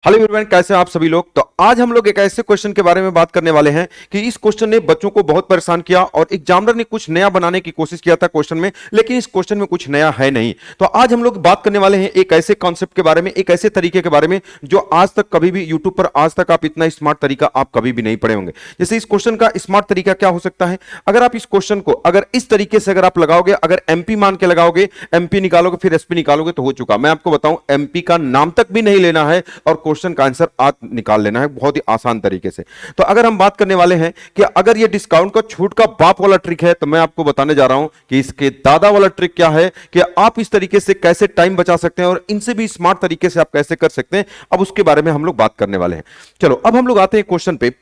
Hello everyone, कैसे हैं आप सभी लोग। तो आज हम लोग एक ऐसे क्वेश्चन के बारे में बात करने वाले हैं कि इस क्वेश्चन ने बच्चों को बहुत परेशान किया और एग्जामिनर ने कुछ नया बनाने की कोशिश किया था क्वेश्चन में, लेकिन इस क्वेश्चन में कुछ नया है नहीं। तो आज हम लोग बात करने वाले हैं एक ऐसे कॉन्सेप्ट के बारे में, एक ऐसे तरीके के बारे में जो आज तक कभी भी यूट्यूब पर आज तक आप इतना स्मार्ट तरीका आप कभी भी नहीं पढ़े होंगे। जैसे इस क्वेश्चन का स्मार्ट तरीका क्या हो सकता है, अगर आप इस क्वेश्चन को अगर इस तरीके से अगर आप लगाओगे, अगर एमपी मान के लगाओगे, एमपी निकालोगे फिर एसपी निकालोगे तो हो चुका। मैं आपको बताऊं, एमपी का नाम तक भी नहीं लेना है और क्वेश्चन का आंसर आज निकाल लेना है बहुत ही आसान तरीके से। तो अगर हम बात करने वाले हैं कि अगर ये डिस्काउंट का छूट का बाप वाला ट्रिक है, तो मैं आपको बताने जा रहा हूं कि इसके दादा वाला ट्रिक क्या है कि आप इस तरीके से कैसे टाइम बचा सकते हैं और इनसे भी स्मार्ट तरीके से आप कैसे कर सकते हैं। अब उसके बारे में हम लोग बात करने वाले हैं। चलो अब हम लोग आते हैं क्वेश्चन पे।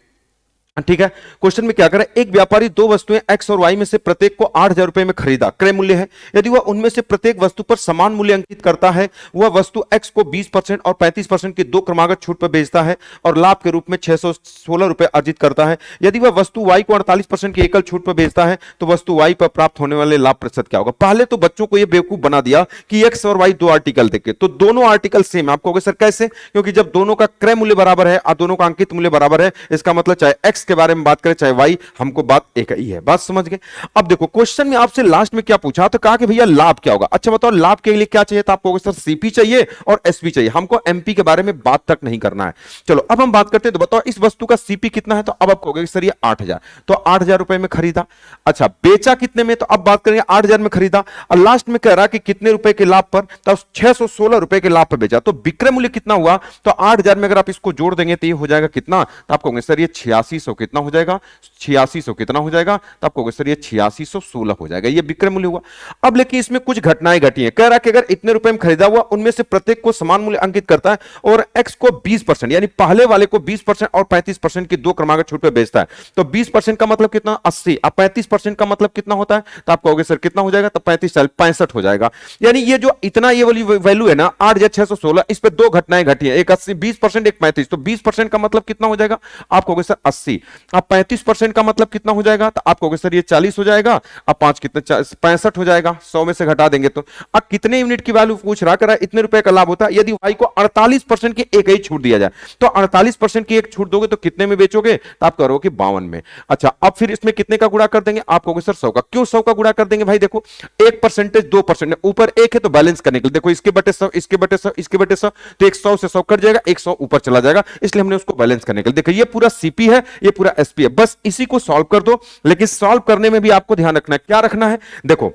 ठीक है, क्वेश्चन में क्या करें, एक व्यापारी दो वस्तुएं एक्स और वाई में से प्रत्येक को 8,000 रुपए में खरीदा, क्रय मूल्य है। यदि वह उनमें से प्रत्येक वस्तु पर समान मूल्य अंकित करता है, वह वस्तु एक्स को 20% और 35% की दो क्रमागत छूट पर बेचता है और लाभ के रूप में 616 रुपए अर्जित करता है। यदि वह वस्तु वाई को 48% की एकल छूट पर बेचता है तो वस्तु वाई पर प्राप्त होने वाले लाभ प्रतिशत क्या होगा। पहले तो बच्चों को यह बेवकूफ बना दिया कि एक्स और वाई दो आर्टिकल देखे, तो दोनों आर्टिकल सेम। आप कहोगे सर कैसे, क्योंकि जब दोनों का क्रय मूल्य बराबर है और दोनों का अंकित मूल्य बराबर है, इसका मतलब चाहे एक्स के बारे में बात करें चाहे वाई, हमको बात एक ही है। बात समझ गए। अब देखो क्वेश्चन में आपसे लास्ट में क्या पूछा, तो कहा कि भैया लाभ क्या होगा। अच्छा बताओ लाभ के लिए क्या चाहिए, तो आपको सर सीपी चाहिए और एसपी चाहिए, हमको एमपी के बारे में बात तक नहीं करना है। चलो अब हम बात करते हैं। तो बताओ इस वस्तु का सीपी कितना है, तो अब आप कहोगे सर ये 8,000, तो 8,000 रुपए में खरीदा। अच्छा बेचा कितने में, तो अब बात करेंगे 8,000 में खरीदा और लास्ट में कह रहा कि कितने रुपए के लाभ पर, तो 616 रुपए के लाभ पर बेचा। तो विक्रय मूल्य कितना हुआ, तो 8,000 में अगर आप इसको जोड़ देंगे तो ये हो जाएगा कितना, तो आप कहोगे सर ये 8600 कितना हो जाएगा, 8600 कितना हो जाएगा, तो आपको सर ये 8616 हो जाएगा, ये विक्रय मूल्य हुआ। अब लेकिन इसमें कुछ घटनाएं घटी हैं। कह रहा कि अगर इतने रुपए में खरीदा हुआ उनमें से प्रत्येक को समान मूल्य अंकित करता है और एक्स को 20% यानी पहले वाले को 20% और 35% की दो क्रमागत छूट पे बेचता है। तो 20% का मतलब कितना 80, अब 35% का मतलब कितना होता है, तो आप कहोगे सर कितना हो जाएगा, तो 35 65 हो जाएगा। यानी ये जो इतना ये वाली वैल्यू है ना 8,616, इस पे दो घटनाएं घटी है, एक 80 20% एक 35। तो 20% का मतलब कितना हो जाएगा, आप कहोगे सर 80। अब 35% का मतलब कितना हो जाएगा, तो आप कहोगे सर ये 40 हो जाएगा। अब 5 कितने 65 हो जाएगा, 100 में से घटा देंगे तो अब कितने यूनिट की वैल्यू पूछ रहा, कर इतने रुपए का लाभ होता है। यदि वाई को 48% की एक ही छूट दिया जाए, तो 48% की एक छूट दोगे तो कितने में बेचोगे, तो आप करोगे 52 में। अच्छा अब फिर इसमें कितने का गुणा कर देंगे, आप कहोगे सर 100 का। क्यों 100 का गुणा कर देंगे भाई, देखो 1% 2% ऊपर एक है तो बैलेंस करने के लिए, देखो इसके बटे 100 इसके बटे 100 इसके बटे 100, तो 100 से 100 कट जाएगा, 100 ऊपर चला जाएगा, इसलिए हमने उसको बैलेंस करने के लिए। देखो ये पूरा सीपी है, ये पूरा एसपी है, बस इसी को सॉल्व कर दो। लेकिन सॉल्व करने में भी आपको ध्यान रखना है, क्या रखना है, देखो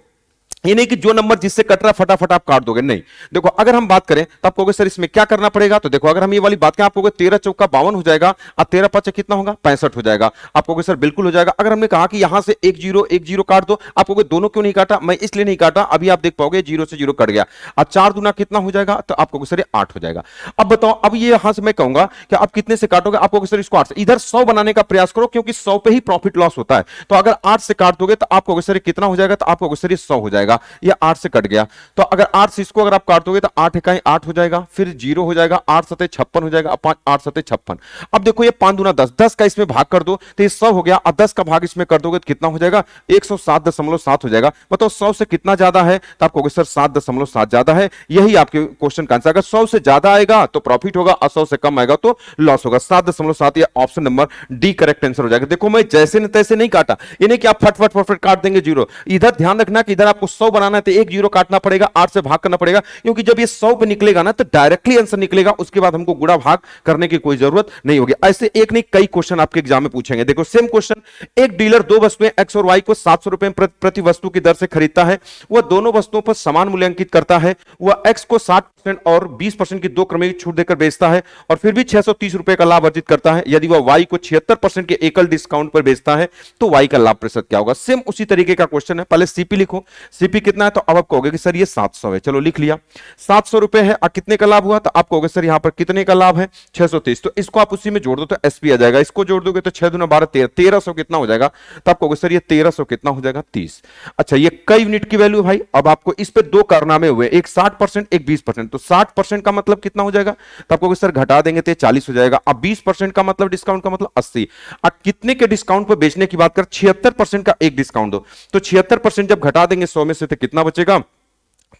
ये नहीं कि जो नंबर जिससे कट रहा फटाफट आप काट दोगे, नहीं। देखो अगर हम बात करें तो आप कहोगे सर इसमें क्या करना पड़ेगा, तो देखो अगर हम ये वाली बात करें आप कहोगे 13 चौका 52 हो जाएगा और 13 5 कितना होगा 65 हो जाएगा। आप कहोगे सर बिल्कुल हो जाएगा। अगर हमने कहा कि यहां से एक जीरो काट दो, आप कहोगे दोनों क्यों नहीं काटा, मैं इसलिए नहीं काटा, अभी आप देख पाओगे 0 से 0 कट गया। अब 4 दूना कितना हो जाएगा, तो आप कहोगे सर 8 हो जाएगा। अब बताओ अब ये यहां से मैं कहूंगा कि आप कितने से काटोगे, आप कहोगे सर इसको 8 से। इधर 100 बनाने का प्रयास करो क्योंकि 100 पे ही प्रॉफिट लॉस होता है। तो अगर 8 से काट दोगे तो आप कहोगे सर कितना हो जाएगा, तो आप कहोगे सर 100 हो जाएगा, ये 8 से कट गया। तो अगर 8 से इसको अगर आप काट दोगे तो 8 इकाई 8 हो जाएगा, फिर 0 हो जाएगा, 8 सते 56 हो जाएगा, 5 8 सते 56। अब देखो ये 5 दूना 10, 10 का इसमें भाग कर दो तो ये 100 हो गया, और 10 का भाग इसमें कर दोगे तो कितना हो जाएगा 107.7 हो जाएगा। बताओ 100 से कितना ज्यादा है, तो आप कहोगे सर 7.7 ज्यादा है। यही आपके क्वेश्चन का आंसर। अगर 100 से ज्यादा आएगा तो प्रॉफिट होगा और 100 से कम आएगा तो लॉस होगा। 7.7, ये option number D correct answer हो जाएगा। देखो मैं जैसे न तैसे नहीं काटा, ये नहीं कि आप फटफट फटफट काट देंगे जीरो। इधर ध्यान रखना कि इधर आपको 100 बनाना है तो एक जीरो काटना पड़ेगा, 8 से भाग करना पड़ेगा, क्योंकि जब ये 100 पे निकलेगा ना तो डायरेक्टली आंसर निकलेगा, उसके बाद हमको गुणा भाग करने की कोई जरूरत नहीं होगी। ऐसे एक नहीं कई क्वेश्चन आपके एग्जाम में पूछेंगे। देखो सेम क्वेश्चन, एक डीलर दो वस्तुएं एक्स और वाई को 700 रुपए प्रति वस्तु की दर से खरीदता है। वह दोनों वस्तुओं पर समान मूल्य अंकित करता है। वह एक्स को 60% और 20% की दो क्रमिक छूट देकर बेचता है और फिर भी 630 रुपए का लाभ अर्जित करता है। यदि वह वाई को 76% के एकल डिस्काउंट पर बेचता है तो वाई का लाभ प्रतिशत क्या होगा। सेम उसी तरीके का क्वेश्चन है। पहले सीपी लिखो, सीपी कितना है, तो अब आप कहोगे कि सर ये 700 है। चलो लिख लिया, 700 रुपए है और कितने का लाभ हुआ, तो आप कहोगे सर यहां पर कितने का लाभ है 630। तो इसको आप उसी में जोड़ दो तो एसपी आ जाएगा। इसको जोड़ दोगे तो 6 दूना 12 13, 1300 कितना हो जाएगा, तो आप कहोगे सर ये 1300 कितना हो जाएगा 30। अच्छा ये कई यूनिट की वैल्यू भाई। अब आपको इस पे दो कारनामे हुए, एक 60% एक 20%। तो 60% का मतलब कितना हो जाएगा, तो आप कहोगे सर घटा देंगे तो 40 हो जाएगा। अब 20% का मतलब डिस्काउंट का मतलब 80। अब कितने के डिस्काउंट पर बेचने की बात कर, 76% का एक डिस्काउंट दो, तो 76% जब घटा देंगे 100 में से तो कितना बचेगा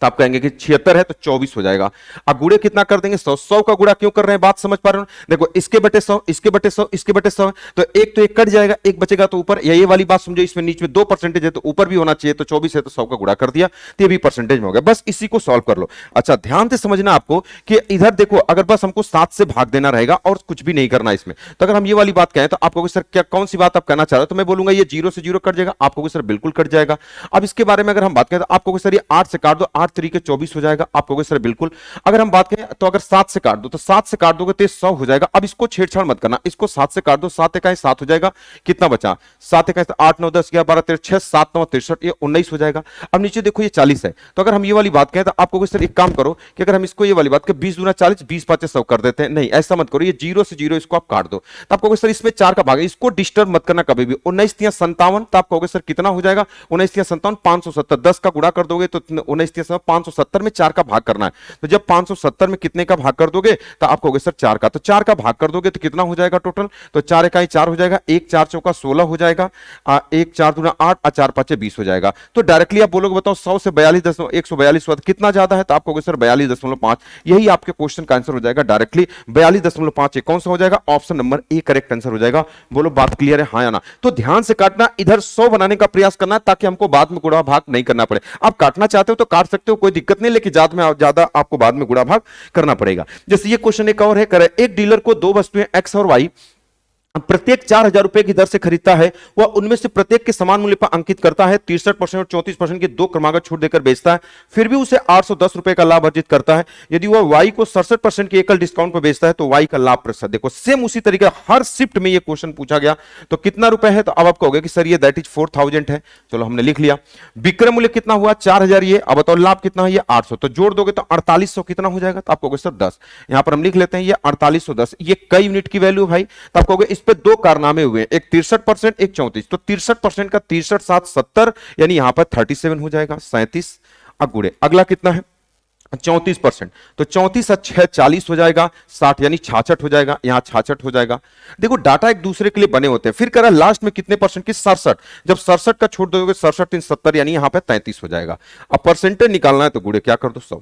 तो आप कहेंगे कि 76 है तो 24 हो जाएगा। अब गुणे कितना कर देंगे 100, 100 का गुणा क्यों कर रहे हैं, बात समझ पा रहे हो? देखो इसके बटे 100, इसके बटे 100, इसके बटे 100 तो एक कट जाएगा, एक बचेगा तो ऊपर, या ये वाली बात समझो, इसमें नीचे में 2% है तो ऊपर भी होना चाहिए, तो 24 है तो 100 का गुणा कर दिया, तो ये भी परसेंटेज में हो गया। बस इसी को सॉल्व कर लो। अच्छा ध्यान से समझना आपको कि इधर देखो, अगर बस हमको 7 से भाग देना रहेगा और कुछ भी नहीं करना इसमें, तो अगर हम ये वाली बात कहें तो आप कहोगे सर क्या कौन सी बात आप कहना चाह रहे हो, तो मैं बोलूंगा ये 0 से 0 कट जाएगा, आप कहोगे सर बिल्कुल कट जाएगा। अब इसके बारे में अगर हम बात करें तो आप कहोगे सर ये 8 से काट दो, 8 तरीके 24 हो जाएगा, आप कहोगे सर बिल्कुल। अगर हम बात करें तो अगर 7 से काट दो, तो 7 से काट दोगे तो 100 हो जाएगा। अब इसको छेड़छाड़ मत करना, इसको 7 से काट दो, 7 इकाई 7 हो जाएगा, कितना बचा 7 इकाई 8 9 10 11 12 13 6 7 9 63, ये 19 हो जाएगा। अब नीचे देखो ये 40 है, तो अगर हम ये वाली बात कहें तो आपको सर एक काम करो कि अगर हम इसको ये वाली बात करें 20 दूना 40, 20 5 100 कर देते हैं, नहीं ऐसा मत करो, ये 0 से 0 इसको आप काट दो, तो आप कहोगे सर इसमें 4 का भाग है, इसको डिस्टर्ब मत करना कभी भी। 19 तिया 57, तो आप कहोगे सर कितना हो जाएगा 19 तिया 57 570, 10 का गुणा कर दोगे तो 19 तिया 570 में 4 का भाग करना है, तो जब 570 में कितने का भाग कर दोगे तो आप कहोगे सर 4 का, तो 4 का भाग कर दोगे तो कितना हो जाएगा टोटल, तो 4 इकाई 4 हो जाएगा, 1 4 चौका 16 हो जाएगा, 1 4 दूना 8 4 5 20 हो जाएगा। तो डायरेक्टली आप बोलोगे बताओ 100 से 142 हुआ कितना ज्यादा है, तो आप कहोगे सर 42.5, यही आपके क्वेश्चन का आंसर हो जाएगा डायरेक्टली 42.5। कौन सा हो जाएगा, option number A correct answer हो जाएगा। बोलो बात क्लियर है, हाँ या ना? तो ध्यान से काटना, इधर 100 बनाने का प्रयास करना है ताकि हमको बाद में गुणा भाग नहीं करना पड़े। आप काटना चाहते हो तो काट सकते हो, कोई दिक्कत नहीं, लेकिन ज्यादा आपको बाद में गुणा भाग करना पड़ेगा। जैसे ये क्वेश्चन एक और है, करे एक डीलर को दो वस्तुएं एक्स और वाई प्रत्येक 4,000 रुपए की दर से खरीदता है, वह उनमें से प्रत्येक के समान मूल्य पर अंकित करता है, 63% और 34% की दो क्रमागत छूट देकर बेचता है, फिर भी उसे 810 रुपए का लाभ अर्जित करता है। यदि वह वाई को 67% की एकल डिस्काउंट पर बेचता है तो वाई का लाभ प्रतिशत। देखो सेम उसी तरीके हर शिफ्ट में यह क्वेश्चन पूछा गया, तो कितना रुपए है, तो अब आप कहोगे कि सर ये दैट इज 4000 है, चलो हमने लिख लिया। विक्रय मूल्य कितना हुआ 4000, ये अब बताओ लाभ कितना है, ये 800, तो जोड़ दोगे तो 4800 कितना हो जाएगा, तो आप कहोगे सर 10, यहां पर हम लिख लेते हैं ये 4810, ये कई यूनिट की वैल्यू भाई, तो आप कहोगे इस पे दो कारनामे हुए, एक 63%, एक 34, तो 63% का 63 7 70, यानी यहां पर 37 हो जाएगा, 37 अगुड़े। अगला कितना है 34%, तो 34 6 40 हो जाएगा, 60 यानी 66 हो जाएगा, यहां 66 हो जाएगा। देखो डाटा एक दूसरे के लिए बने होते हैं। फिर कह रहा लास्ट में कितने परसेंट की 67, जब 67 का छोड़ दोगे 67 3 70, यानी यहां पे 33 हो जाएगा। अब परसेंटेज निकालना है तो गुड़े क्या कर दो 100,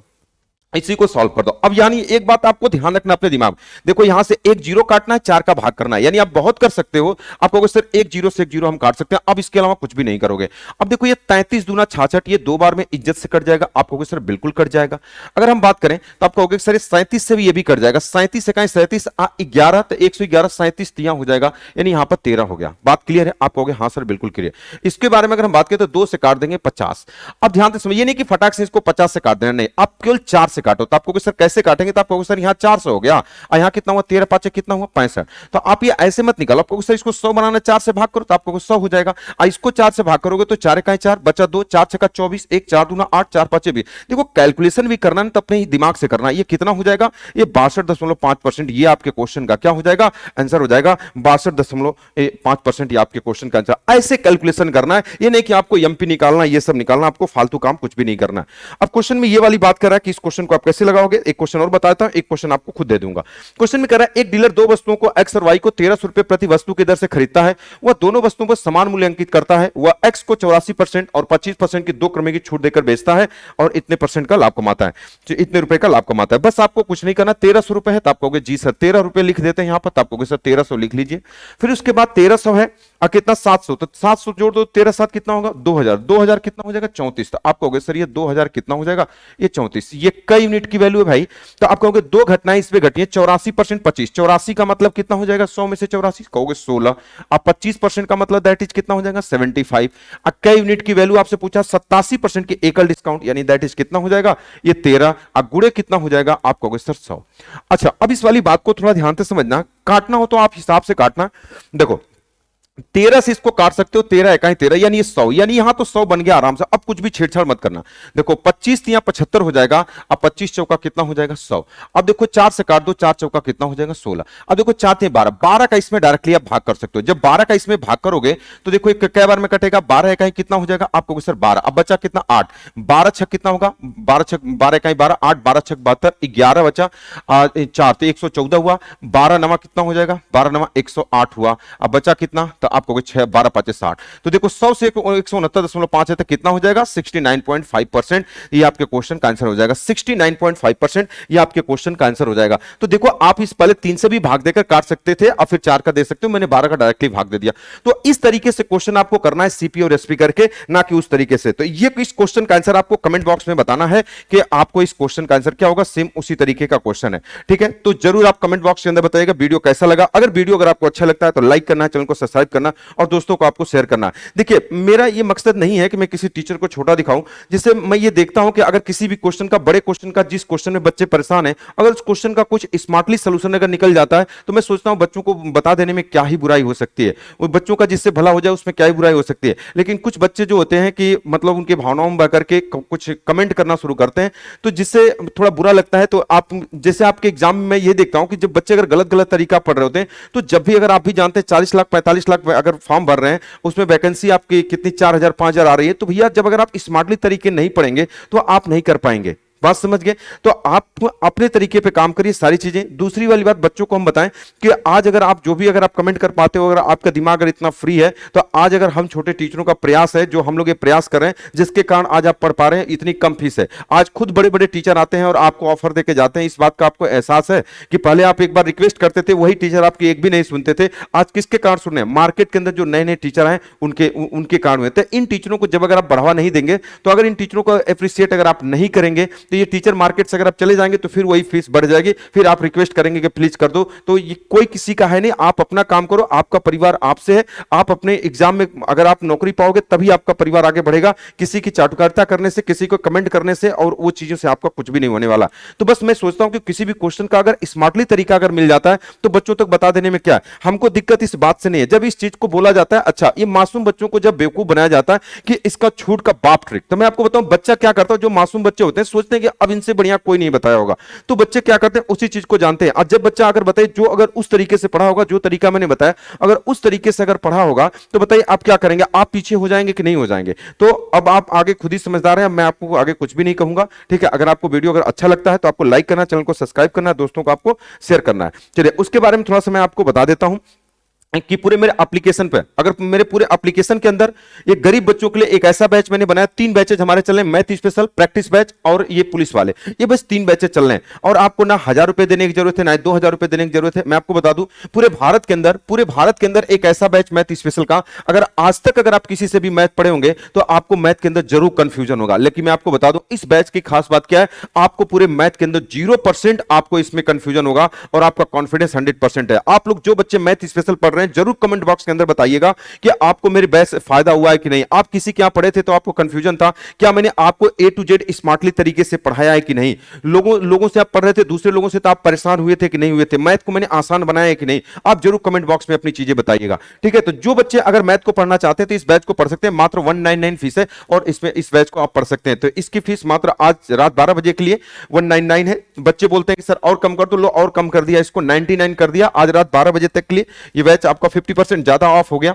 इसी को सॉल्व कर दो। अब यानी एक बात आपको ध्यान रखना अपने दिमाग, देखो यहां से एक जीरो काटना है, 4 का भाग करना है, यानी आप बहुत कर सकते हो। आप कहोगे सर एक जीरो से एक जीरो हम काट सकते हैं, अब इसके अलावा कुछ भी नहीं करोगे। अब देखो ये 33 दूना 66, ये दो बार में इज्जत से कट जाएगा, आप कहोगे सर बिल्कुल कट जाएगा। अगर हम बात करें तो आप कहोगे सर 37 से भी ये भी कट जाएगा, 37 से कहें 37 11, तो 111 37 तिया हो जाएगा, यानी यहां पर 13 हो गया। बात क्लियर है, आप कहोगे हाँ सर बिल्कुल क्लियर। इसके बारे में अगर हम बात करें तो 2 से काट देंगे 50। अब ध्यान से समझिए, नहीं कि फटाक से इसको 50 से काट देना, नहीं, आप केवल 4 से काटो, तो आप कहोगे सर कैसे काटेंगे, तो आप कहोगे सर यहां 400 हो गया, और यहां कितना हुआ 13 5 कितना हुआ 65, तो आप ये ऐसे मत निकालो। आप कहोगे सर इसको 100 बनाना 4 से भाग करो, तो आप कहोगे 100 हो जाएगा। इसको 4 से भाग करोगे तो 4 का 4 बचा 2, 4 6 24, 1 4 दूना 8 4 5 20। देखो कैलकुलेशन भी करना है तो अपने ही दिमाग से करना है। ये कितना हो जाएगा, ये 62.5%, ये आपके क्वेश्चन का क्या हो जाएगा आंसर हो जाएगा 62.5%, ये आपके क्वेश्चन का आंसर। ऐसे कैलकुलेशन करना है, ये नहीं कि आपको एमपी निकालना, ये सब निकालना, आपको फालतू काम कुछ भी नहीं करना। अब क्वेश्चन में ये वाली बात कर रहा है कि इस क्वेश्चन को आप कैसे लगाओगे। एक क्वेश्चन और बताता हूं, एक क्वेश्चन आपको खुद दे दूंगा। क्वेश्चन में कह रहा है एक डीलर दो वस्तुओं को एक्स और वाई को 1300 रुपए प्रति वस्तु की दर से खरीदता है, वह दोनों वस्तुओं पर समान मूल्य अंकित करता है, वह एक्स को 84% और 25% की दो क्रम की छूट देकर बेचता है और इतने परसेंट का लाभ कमाता है, इतने रुपए का लाभ कमाता है। बस आपको कुछ नहीं करना, 1300 रुपए है तो आप कहोगे जी सर 13 रुपए लिख देते हैं यहां पर, तो आप कहोगे सर 1300 लिख लीजिए। फिर उसके बाद 1300 है और कितना 700, तो 700 जोड़ दो, 13 7 कितना होगा 2000, 2000 कितना हो जाएगा 34, तो आप कहोगे सर ये 2000 कितना हो जाएगा ये 34, ये कई यूनिट की वैल्यू है भाई। तो आप कहोगे दो घटनाएं इसमें घटी है, 84% 25, 84 का मतलब कितना हो जाएगा 100 में से 84 कहोगे 16, अब 25% का मतलब दैट इज कितना हो जाएगा 75। अब कई यूनिट की वैल्यू आपसे पूछा 87% की एकल डिस्काउंट, यानी दैट इज कितना हो जाएगा ये 13, अब गुणे कितना हो जाएगा आप कहोगे सर 100। अच्छा अब इस वाली बात को थोड़ा ध्यान से समझना, काटना हो तो आप हिसाब से काटना। देखो 13 से इसको काट सकते हो, 13 इकाई 13, यानी ये 100, यानी यहां तो 100 बन गया आराम से। अब कुछ भी छेड़छाड़ मत करना। देखो 25 तिया 75 हो जाएगा, अब 25 चौका कितना हो जाएगा 100। अब देखो 4 से काट दो, 4 चौका कितना हो जाएगा 16। अब देखो 4 तिया 12, 12 का इसमें डायरेक्टली आप भाग कर सकते हो। जब 12 का इसमें भाग करोगे तो देखो कै बार में कटेगा, 12 इकाई कितना हो जाएगा आपको सर 12, अब बचा कितना 8, 12 छक कितना होगा 12 इकाई 12, 8 12 छक 72, 11 बचा 4 तो 114 हुआ, 12 नवा कितना हो जाएगा 12 नवा 108 हुआ, अब बचा कितना, तो आपको 12 5 60, तो देखो 100 से 169.5 है तो कितना हो जाएगा 69.5%। ये आपके क्वेश्चन का आंसर हो जाएगा 69.5%। ये आपके क्वेश्चन का आंसर हो जाएगा। तो देखो आप इस पहले 3 से भी भाग देकर काट सकते थे और फिर 4 का दे सकते हो, मैंने 12 का डायरेक्टली भाग दे दिया। तो इस तरीके से क्वेश्चन आपको करना है सीपी और एसपी करके, ना कि उस तरीके से। तो ये इस क्वेश्चन का आंसर आपको कमेंट बॉक्स में बताना है कि आपको इस क्वेश्चन का आंसर क्या होगा, सेम उसी तरीके का क्वेश्चन है। ठीक है, तो जरूर आप कमेंट बॉक्स के अंदर बताइएगा वीडियो कैसा लगा। अगर आपको अच्छा लगता है तो लाइक करना, चैनल को सब्सक्राइब करना और दोस्तों को आपको शेयर करना। देखिए मेरा ये मकसद नहीं है कि मैं किसी टीचर को छोटा दिखाऊं, जिससे मैं ये देखता हूं कि अगर किसी भी क्वेश्चन का, बड़े क्वेश्चन का, जिस क्वेश्चन में बच्चे परेशान हैं, अगर उस क्वेश्चन का कुछ स्मार्टली सोल्यूशन अगर निकल जाता है तो मैं सोचता हूं बच्चों को बता देने में क्या ही बुराई हो सकती है, वो बच्चों का जिससे भला हो जाए उसमें क्या ही बुराई हो सकती है। लेकिन कुछ बच्चे जो होते हैं कि मतलब उनके भावनाओं में बहकर के कुछ कमेंट करना शुरू करते हैं, तो जिससे थोड़ा बुरा लगता है। तो आप जैसे आपके एग्जाम में मैं ये देखता हूं कि जब बच्चे अगर गलत गलत तरीका पढ़ रहे होते हैं, तो जब भी अगर आप भी जानते हैं 40 लाख 45 लाख अगर फॉर्म भर रहे हैं, उसमें वैकेंसी आपकी कितनी 4000 5000 आ रही है, तो भैया जब अगर आप स्मार्टली तरीके नहीं पढ़ेंगे तो आप नहीं कर पाएंगे। बात समझ गए? तो आप अपने तरीके पे काम करिए सारी चीजें। दूसरी वाली बात बच्चों को हम बताएं कि आज अगर आप जो भी अगर आप कमेंट कर पाते हो, अगर आपका दिमाग अगर इतना फ्री है, तो आज अगर हम छोटे टीचरों का प्रयास है, जो हम लोग ये प्रयास कर रहे हैं, जिसके कारण आज आप पढ़ पा रहे हैं, इतनी कम फीस है। आज खुद बड़े बड़े टीचर आते हैं और आपको ऑफर देके जाते हैं। इस बात का आपको एहसास है कि पहले आप एक बार रिक्वेस्ट करते थे, वही टीचर आपकी एक भी नहीं सुनते थे। आज किसके कारण सुन रहे हैं? मार्केट के अंदर जो नए नए टीचर हैं उनके कारण हुए। तो इन टीचरों को जब अगर आप बढ़ावा नहीं देंगे, तो अगर इन टीचरों को अप्रिशिएट अगर आप नहीं करेंगे, तो ये टीचर मार्केट से अगर आप चले जाएंगे तो फिर वही फीस बढ़ जाएगी, फिर आप रिक्वेस्ट करेंगे कि प्लीज कर दो। तो ये कोई किसी का है नहीं, आप अपना काम करो, आपका परिवार आपसे है। आप अपने एग्जाम में अगर आप नौकरी पाओगे तभी आपका परिवार आगे बढ़ेगा। किसी की चाटुकारिता करने से, किसी को कमेंट करने से और वो चीजों से आपका कुछ भी नहीं होने वाला। तो बस मैं सोचता हूं कि किसी भी क्वेश्चन का अगर स्मार्टली तरीका अगर मिल जाता है तो बच्चों तक बता देने में क्या है। हमको दिक्कत इस बात से नहीं है जब इस चीज को बोला जाता है, अच्छा ये मासूम बच्चों को जब बेवकूफ बनाया जाता है कि इसका छूट का बाप ट्रिक। तो मैं आपको बताऊं बच्चा क्या करता है, जो मासूम बच्चे होते हैं सोचते हैं कि अब इनसे बढ़िया कोई नहीं बताया होगा, तो बच्चे क्या करते हैं उसी चीज को जानते हैं। और जब बच्चा अगर बताए जो अगर उस तरीके से पढ़ा होगा, जो तरीका मैंने बताया अगर उस तरीके से अगर पढ़ा होगा, तो बताइए आप क्या करेंगे? आप पीछे हो जाएंगे कि नहीं हो जाएंगे? तो अब आप आगे खुद ही समझदार हैं, मैं आपको आगे कुछ भी नहीं कहूंगा। ठीक है, अगर आपको वीडियो अगर अच्छा लगता है तो आपको लाइक करना, चैनल को सब्सक्राइब करना, दोस्तों को आपको शेयर करना है। चलिए उसके बारे में थोड़ा सा मैं आपको बता देता हूं कि पूरे मेरे एप्लीकेशन पे, अगर मेरे पूरे एप्लीकेशन के अंदर ये गरीब बच्चों के लिए एक ऐसा बैच मैंने बनाया, 3 बैचेज हमारे चल रहे हैं, मैथ स्पेशल, प्रैक्टिस बैच और ये पुलिस वाले। ये बस 3 बैचेज चल रहे हैं और आपको ना 1000 रुपए देने की जरूरत है, ना 2000 रुपए देने की जरूरत है। मैं आपको बता दूं पूरे भारत के अंदर एक ऐसा बैच मैथ स्पेशल का, अगर आज तक अगर आप किसी से भी मैथ पढ़े होंगे तो आपको मैथ के अंदर जरूर कंफ्यूजन होगा। लेकिन मैं आपको बता दूं इस बैच की खास बात क्या है, आपको पूरे मैथ के अंदर 0% आपको इसमें कंफ्यूजन होगा और आपका कॉन्फिडेंस 100% है। आप लोग जो बच्चे मैथ स्पेशल पढ़ रहे हैं जरूर कमेंट बॉक्स के अंदर बताइएगा कि आपको मेरे बैच से फायदा हुआ है कि नहीं। आप किसी के यहां पढ़े थे तो आपको कंफ्यूजन था, क्या मैंने आपको ए टू जेड स्मार्टली तरीके से पढ़ाया है कि नहीं? लोगों से आप पढ़ रहे थे, दूसरे लोगों से तो आप परेशान हुए थे कि नहीं हुए थे? मैथ को मैंने आसान बनाया है कि नहीं? आप जरूर कमेंट बॉक्स में अपनी चीजें बताइएगा। ठीक है, तो जो बच्चे अगर मैथ को पढ़ना चाहते हैं तो इस बैच को पढ़ सकते हैं, मात्र 199 फीस है और इसमें इस बैच को आप पढ़ सकते हैं। तो इसकी फीस मात्र आज रात 12 बजे के लिए 199 है। बच्चे बोलते हैं कि सर और कम कर दो, लो और कम कर दिया, इसको 99 कर दिया। आज रात 12 बजे तक के लिए ये बैच आपका 50% ज्यादा ऑफ हो गया।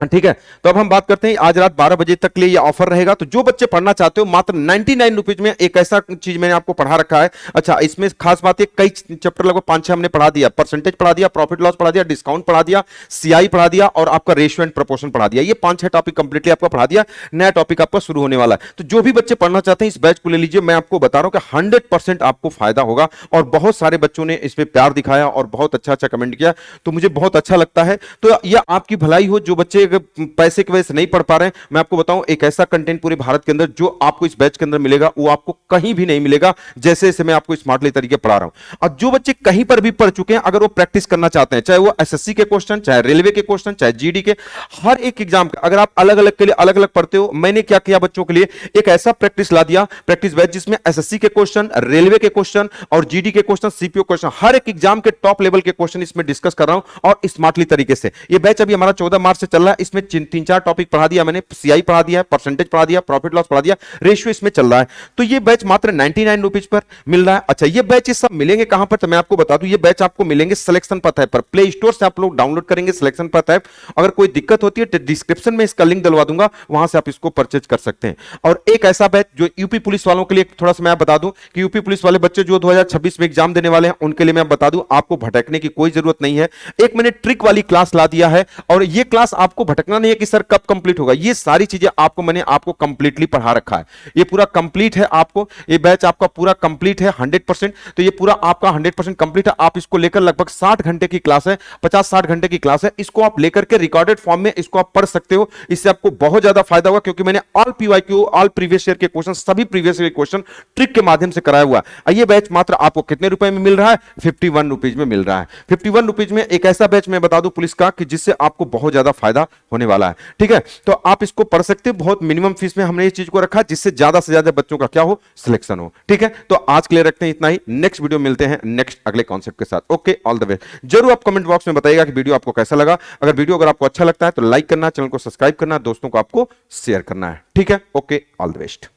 ठीक है, तो अब हम बात करते हैं आज रात 12 बजे तक के लिए ये ऑफर रहेगा। तो जो बच्चे पढ़ना चाहते हो मात्र 99 रुपीज में एक ऐसा चीज मैंने आपको पढ़ा रखा है। अच्छा, इसमें खास बात है कई चैप्टर लगभग 5-6 हमने पढ़ा दिया, परसेंटेज पढ़ा दिया, प्रॉफिट लॉस पढ़ा दिया, डिस्काउंट पढ़ा दिया, सीआई पढ़ा दिया और आपका रेशियो एंड प्रोपोर्शन पढ़ा दिया। ये 5-6 टॉपिक कंप्लीटली आपको पढ़ा दिया। नया टॉपिक आपका शुरू होने वाला है। तो जो भी बच्चे पढ़ना चाहते हैं इस बैच को ले लीजिए। मैं आपको बता रहा हूं कि 100% आपको फायदा होगा और बहुत सारे बच्चों ने इसमें प्यार दिखाया और बहुत अच्छा कमेंट किया, तो मुझे बहुत अच्छा लगता है। तो यह आपकी भलाई हो। जो बच्चे पैसे वजह से नहीं पढ़ पा रहे हैं, मैं आपको बताऊं एक ऐसा कंटेंट पूरे भारत के अंदर जो आपको इस बैच के अंदर मिलेगा वो आपको कहीं भी नहीं मिलेगा, जैसे जैसे मैं आपको स्मार्टली तरीके पढ़ा रहा हूं। और जो बच्चे कहीं पर भी पढ़ चुके हैं, अगर वो प्रैक्टिस करना चाहते हैं, चाहे वो एसएससी के क्वेश्चन, चाहे रेलवे के क्वेश्चन, चाहे जीडी के, हर एक एग्जाम के अगर आप अलग अलग के लिए अलग अलग पढ़ते हो, मैंने क्या किया बच्चों के लिए एक ऐसा प्रैक्टिस ला दिया, प्रैक्टिस बैच जिसमें एसएससी के क्वेश्चन, रेलवे के क्वेश्चन और जीडी के क्वेश्चन, सीपीओ क्वेश्चन, हर एक एग्जाम के टॉप लेवल के क्वेश्चन इसमें डिस्कस कर रहा हूं और स्मार्टली तरीके से। यह बैच अभी हमारा 14 मार्च से चल रहा है। इसमें तीन चार टॉपिक पढ़ा दिया मैंने, सीआई पढ़ा दिया, परसेंटेज पढ़ा दिया, प्रॉफिट लॉस पढ़ा दिया, रेशियो इसमें चल रहा है। तो ये बैच मात्र 99 रुपीज पर मिल रहा है। अच्छा, ये बैच सब मिलेंगे कहां पर, तो मैं आपको बता दूं, ये बैच आपको मिलेंगे सिलेक्शन पथ ऐप पर। प्ले स्टोर से आप लोग डाउनलोड करेंगे सिलेक्शन पथ ऐप। अगर कोई दिक्कत होती है तो डिस्क्रिप्शन में इसका लिंक डलवा दूंगा, वहां से आप इसको परचेज कर सकते हैं। और एक ऐसा बैच जो यूपी पुलिस वालों के लिए थोड़ा सा मैं बता दूं कि यूपी पुलिस वाले बच्चे जो 2026 में एग्जाम देने वाले हैं, उनके लिए मैं बता दूं आपको भटकने की कोई जरूरत नहीं है। एक मैंने ट्रिक वाली क्लास ला दिया है, और ये क्लास आपको भटकना नहीं है कि सर कब कंप्लीट होगा, ये सारी चीजें मैंने आपको कंप्लीटली पढ़ा रखा है। ये पूरा कंप्लीट है, आपको ये बैच आपका पूरा कंप्लीट है 100%। तो ये पूरा आपका 100% कंप्लीट है। आप इसको लेकर लगभग 60 घंटे की क्लास है, 50-60 घंटे की क्लास है। इसको आप लेकर के रिकॉर्डेड फॉर्म में इसको आप पढ़ सकते हो। इससे आपको बहुत ज्यादा फायदा होगा, क्योंकि मैंने all PYQ, all previous year के क्वेश्चन, सभी प्रीवियस ईयर के क्वेश्चन ट्रिक के माध्यम से कराया हुआ है। ये बैच मात्र आपको कितने रुपए में मिल रहा है, 51 रुपीज में मिल रहा है। 51 रुपीज में एक ऐसा बैच मैं बता दूं पुलिस का कि जिससे आपको बहुत ज्यादा फायदा होने वाला है। ठीक है, तो आप इसको पढ़ सकते हो। बहुत मिनिमम फीस में हमने इस चीज को रखा, जिससे ज्यादा से ज्यादा बच्चों का क्या हो, सिलेक्शन हो। ठीक है, तो आज के लिए रखते हैं इतना ही। नेक्स्ट वीडियो मिलते हैं नेक्स्ट अगले कॉन्सेप्ट के साथ। Okay, all the best. जरूर आप कमेंट बॉक्स में बताइएगा कि वीडियो आपको कैसा लगा। अगर आपको अच्छा लगता है तो लाइक करना, चैनल को सब्सक्राइब करना, दोस्तों को आपको शेयर करना है। ठीक है, ओके, ऑल द बेस्ट।